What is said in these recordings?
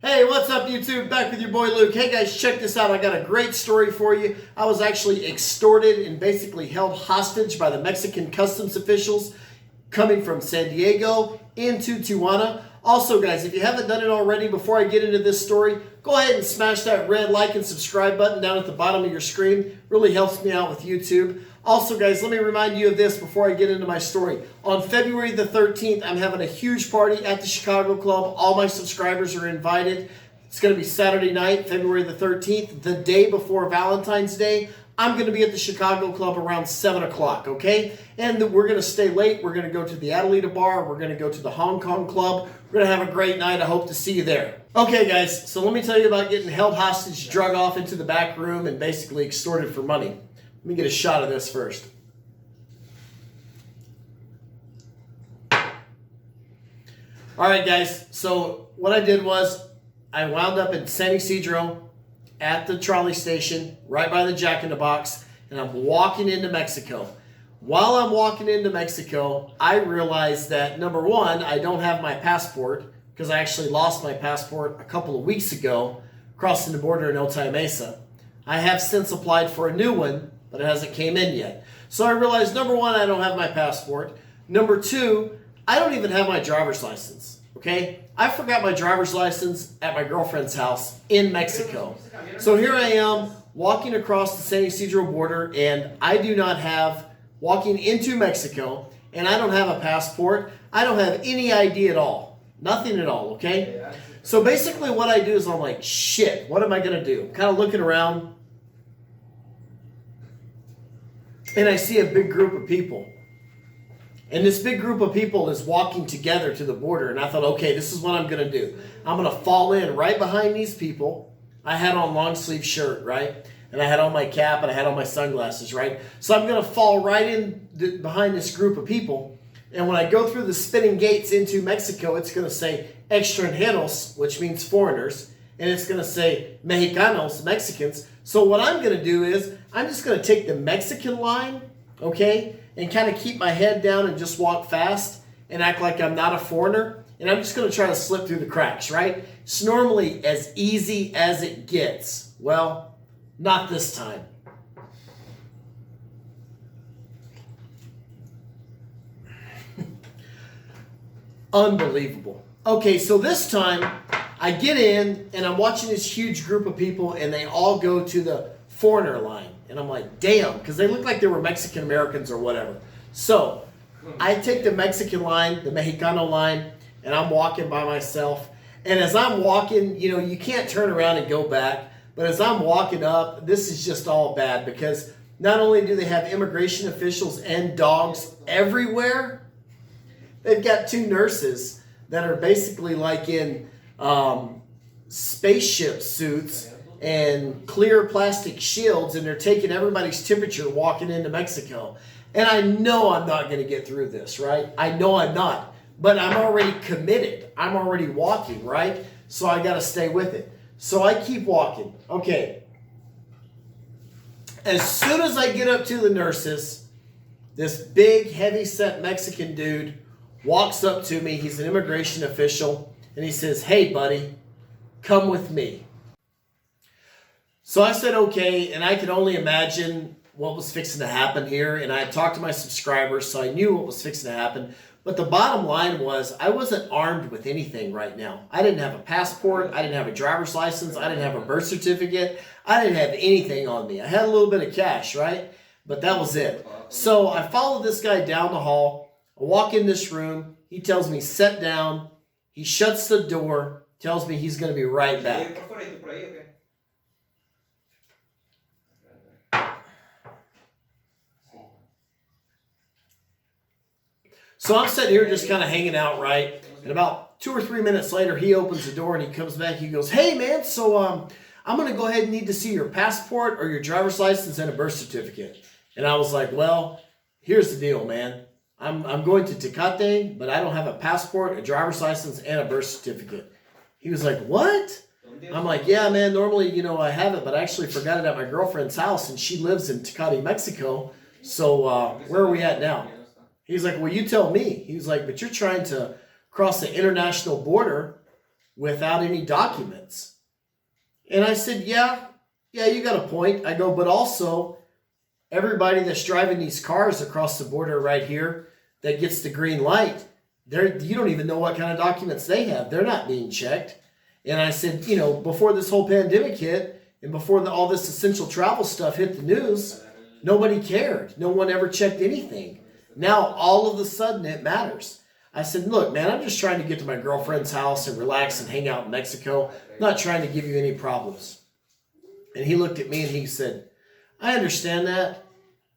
Hey, what's up YouTube? Back with your boy Luke. Hey guys, check this out. I got a great story for you. I was actually extorted and basically held hostage by the Mexican customs officials coming from San Diego into Tijuana. Also guys, if you haven't done it already, before I get into this story, go ahead and smash that red like and subscribe button down at the bottom of your screen. Really helps me out with YouTube. Also guys, let me remind you of this before I get into my story. On February the 13th, I'm having a huge party at the Chicago Club. All my subscribers are invited. It's going to be Saturday night, February the 13th, the day before Valentine's Day. I'm going to be at the Chicago Club around 7 o'clock, okay? And we're going to stay late. We're going to go to the Adelita Bar. We're going to go to the Hong Kong Club. We're going to have a great night. I hope to see you there. Okay, guys, so let me tell you about getting held hostage, drug off into the back room, and basically extorted for money. Let me get a shot of this first. All right, guys, so what I did was I wound up in San Isidro at the trolley station right by the Jack in the Box, and I'm walking into Mexico. While I'm walking into Mexico, I realized that, number one, I don't have my passport because I actually lost my passport a couple of weeks ago crossing the border in Otay Mesa. I have since applied for a new one, but it hasn't came in yet. So I realized, number one, I don't have my passport. Number two, I don't even have my driver's license, okay? I forgot my driver's license at my girlfriend's house in Mexico. So here I am walking across the San Isidro border, and I do not have, walking into Mexico, and I don't have a passport. I don't have any ID at all. Nothing at all, okay? So basically what I do is I'm like, shit, what am I gonna do? Kind of looking around, and I see a big group of people. And this big group of people is walking together to the border. And I thought, okay, this is what I'm going to do. I'm going to fall in right behind these people. I had on long sleeve shirt, right? And I had on my cap and I had on my sunglasses, right? So I'm going to fall right in behind this group of people. And when I go through the spinning gates into Mexico, it's going to say extranjeros, which means foreigners. And it's going to say Mexicanos, Mexicans. So what I'm going to do is I'm just going to take the Mexican line, okay, and kind of keep my head down and just walk fast and act like I'm not a foreigner. And I'm just going to try to slip through the cracks, right? It's normally as easy as it gets. Well, not this time. Unbelievable. Okay, so this time I get in and I'm watching this huge group of people and they all go to the foreigner line. And I'm like, damn, because they look like they were Mexican Americans or whatever. So I take the Mexican line, the Mexicano line, and I'm walking by myself. And as I'm walking, you know, you can't turn around and go back. But as I'm walking up, this is just all bad because not only do they have immigration officials and dogs everywhere, they've got two nurses that are basically like in spaceship suits and clear plastic shields, and they're taking everybody's temperature walking into Mexico. And I know I'm not going to get through this, right? I know I'm not, but I'm already committed. I'm already walking, right? So I got to stay with it. So I keep walking. Okay. As soon as I get up to the nurses, this big, heavy-set Mexican dude walks up to me. He's an immigration official, and he says, "Hey, buddy, come with me." So I said, okay, and I could only imagine what was fixing to happen here. And I had talked to my subscribers, so I knew what was fixing to happen. But the bottom line was I wasn't armed with anything right now. I didn't have a passport. I didn't have a driver's license. I didn't have a birth certificate. I didn't have anything on me. I had a little bit of cash, right? But that was it. So I followed this guy down the hall. I walk in this room. He tells me, sit down. He shuts the door, tells me he's going to be right back. So I'm sitting here just kind of hanging out, right? And about 2 or 3 minutes later, he opens the door and he comes back. He goes, "Hey, man, so I'm going to go ahead and need to see your passport or your driver's license and a birth certificate." And I was like, "Well, here's the deal, man. I'm going to Tecate, but I don't have a passport, a driver's license, and a birth certificate." He was like, "What?" I'm like, "Yeah, man, normally, you know, I have it, but I actually forgot it at my girlfriend's house, and she lives in Tecate, Mexico. So where are we at now?" He's like, "Well, you tell me." He was like, "But you're trying to cross the international border without any documents. And I said, yeah, you got a point. I go, but also everybody that's driving these cars across the border right here that gets the green light, you don't even know what kind of documents they have. They're not being checked. And I said, before this whole pandemic hit and before all this essential travel stuff hit the news, nobody cared. No one ever checked anything. Now, all of a sudden, it matters. I said, look, man, I'm just trying to get to my girlfriend's house and relax and hang out in Mexico. I'm not trying to give you any problems. And he looked at me and he said, I understand that,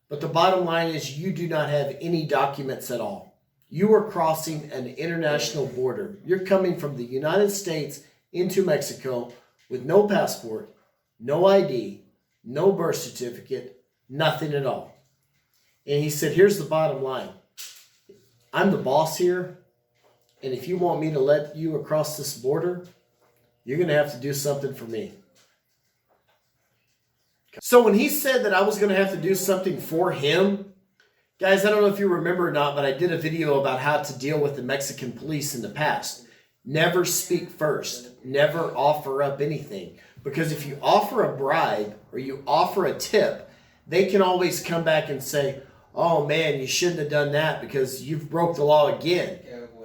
but the bottom line is you do not have any documents at all. You are crossing an international border. You're coming from the United States into Mexico with no passport, no ID, no birth certificate, nothing at all. And he said, here's the bottom line. I'm the boss here, and if you want me to let you across this border, you're going to have to do something for me. So when he said that I was going to have to do something for him, guys, I don't know if you remember or not, but I did a video about how to deal with the Mexican police in the past. Never speak first. Never offer up anything. Because if you offer a bribe or you offer a tip, they can always come back and say, oh man, you shouldn't have done that because you've broke the law again.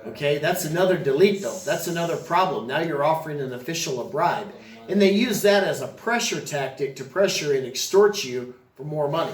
Okay, that's another delito. That's another problem. Now you're offering an official a bribe. And they use that as a pressure tactic to pressure and extort you for more money.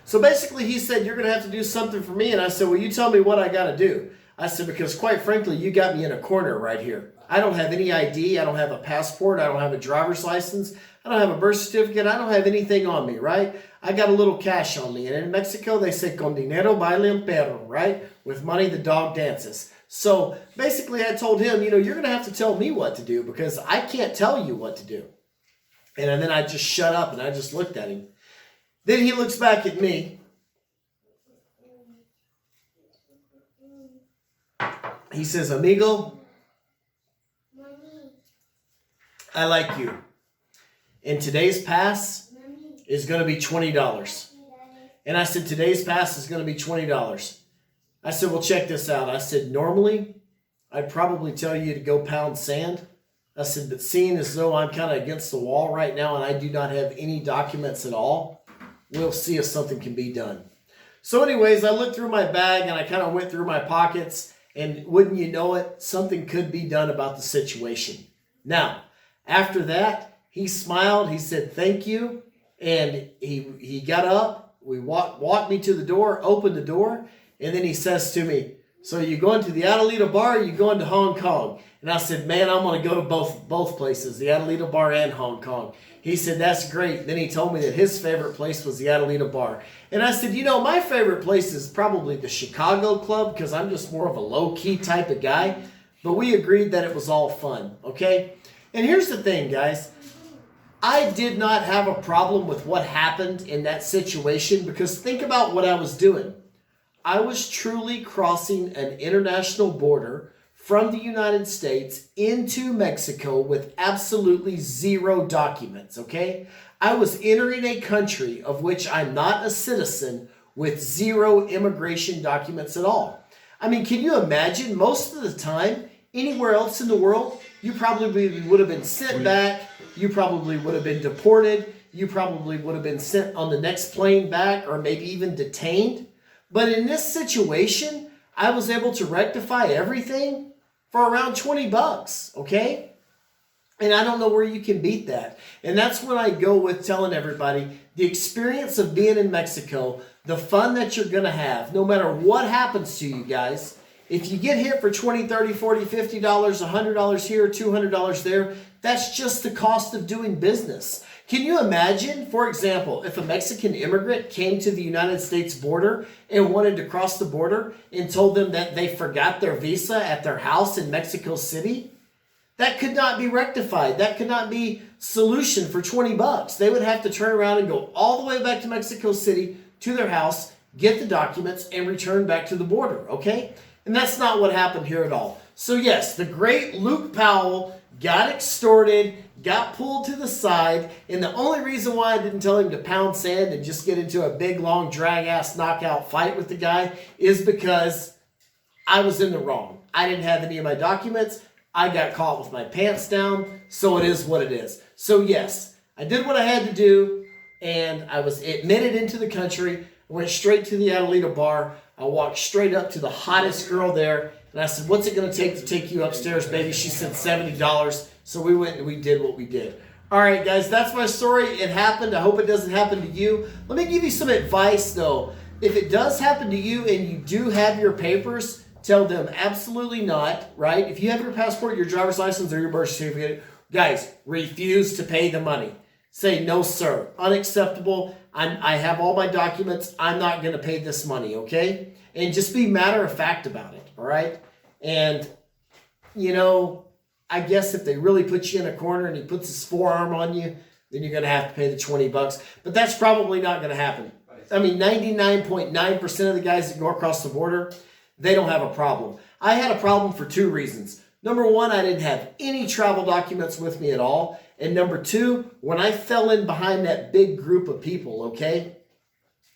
So basically he said, you're going to have to do something for me. And I said, well, you tell me what I got to do. I said, because quite frankly, you got me in a corner right here. I don't have any ID. I don't have a passport. I don't have a driver's license. I don't have a birth certificate. I don't have anything on me, right? I got a little cash on me. And in Mexico, they say, con dinero baila el perro, right? With money, the dog dances. So basically, I told him, you're going to have to tell me what to do because I can't tell you what to do. And then I just shut up and I just looked at him. Then he looks back at me. He says, amigo, I like you. And today's pass is going to be $20. And I said, today's pass is going to be $20. I said, well, check this out. I said, normally, I'd probably tell you to go pound sand. I said, but seeing as though I'm kind of against the wall right now and I do not have any documents at all, we'll see if something can be done. So anyways, I looked through my bag and I kind of went through my pockets, and wouldn't you know it, something could be done about the situation. Now, after that, he smiled. He said, thank you. And he got up. We walked me to the door, opened the door. And then he says to me, so you going to the Adelita bar or you going to Hong Kong? And I said, man, I'm going to go to both places, the Adelita bar and Hong Kong. He said, that's great. Then he told me that his favorite place was the Adelita bar. And I said, my favorite place is probably the Chicago Club because I'm just more of a low-key type of guy. But we agreed that it was all fun, okay? And here's the thing, guys. I did not have a problem with what happened in that situation because think about what I was doing. I was truly crossing an international border from the United States into Mexico with absolutely zero documents, okay? I was entering a country of which I'm not a citizen with zero immigration documents at all. I mean, can you imagine most of the time, anywhere else in the world, you probably would have been sent back, you probably would have been deported, you probably would have been sent on the next plane back or maybe even detained. But in this situation, I was able to rectify everything for around $20, okay? And I don't know where you can beat that. And that's when I go with telling everybody the experience of being in Mexico, the fun that you're going to have, no matter what happens to you guys. If you get hit for $20, $30, $40, $50, $100 here, $200 there, that's just the cost of doing business. Can you imagine, for example, if a Mexican immigrant came to the United States border and wanted to cross the border and told them that they forgot their visa at their house in Mexico City? That could not be rectified. That could not be solution for $20. They would have to turn around and go all the way back to Mexico City to their house, get the documents, and return back to the border, okay? And that's not what happened here at all. So yes, the great Luke Powell got extorted, got pulled to the side, and the only reason why I didn't tell him to pound sand and just get into a big, long, drag-ass knockout fight with the guy is because I was in the wrong. I didn't have any of my documents. I got caught with my pants down, so it is what it is. So yes, I did what I had to do, and I was admitted into the country. I went straight to the Adelita bar. I walked straight up to the hottest girl there, and I said, what's it going to take you upstairs, baby? She said $70. So we went and we did what we did. All right, guys, that's my story. It happened. I hope it doesn't happen to you. Let me give you some advice, though. If it does happen to you and you do have your papers, tell them absolutely not, right? If you have your passport, your driver's license, or your birth certificate, guys, refuse to pay the money. Say, no, sir, unacceptable. I have all my documents. I'm not going to pay this money, okay? And just be matter of fact about it, all right? And, you know, I guess if they really put you in a corner and he puts his forearm on you, then you're going to have to pay the $20. But that's probably not going to happen. I mean, 99.9% of the guys that go across the border, they don't have a problem. I had a problem for two reasons. Number one, I didn't have any travel documents with me at all. And number two, when I fell in behind that big group of people, okay,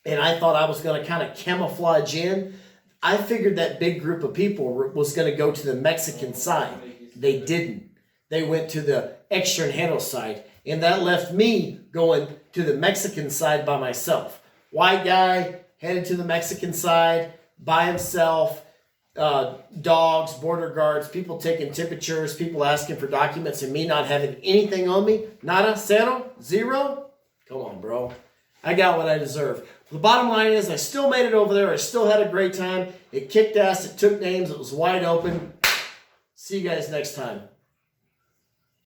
and I thought I was going to kind of camouflage in, I figured that big group of people was going to go to the Mexican side. They didn't. They went to the extranjero side, and that left me going to the Mexican side by myself. White guy headed to the Mexican side by himself, dogs, border guards, people taking temperatures, people asking for documents, and me not having anything on me. Nada, cero, zero. Come on, bro. I got what I deserve. The bottom line is I still made it over there. I still had a great time. It kicked ass. It took names. It was wide open. See you guys next time.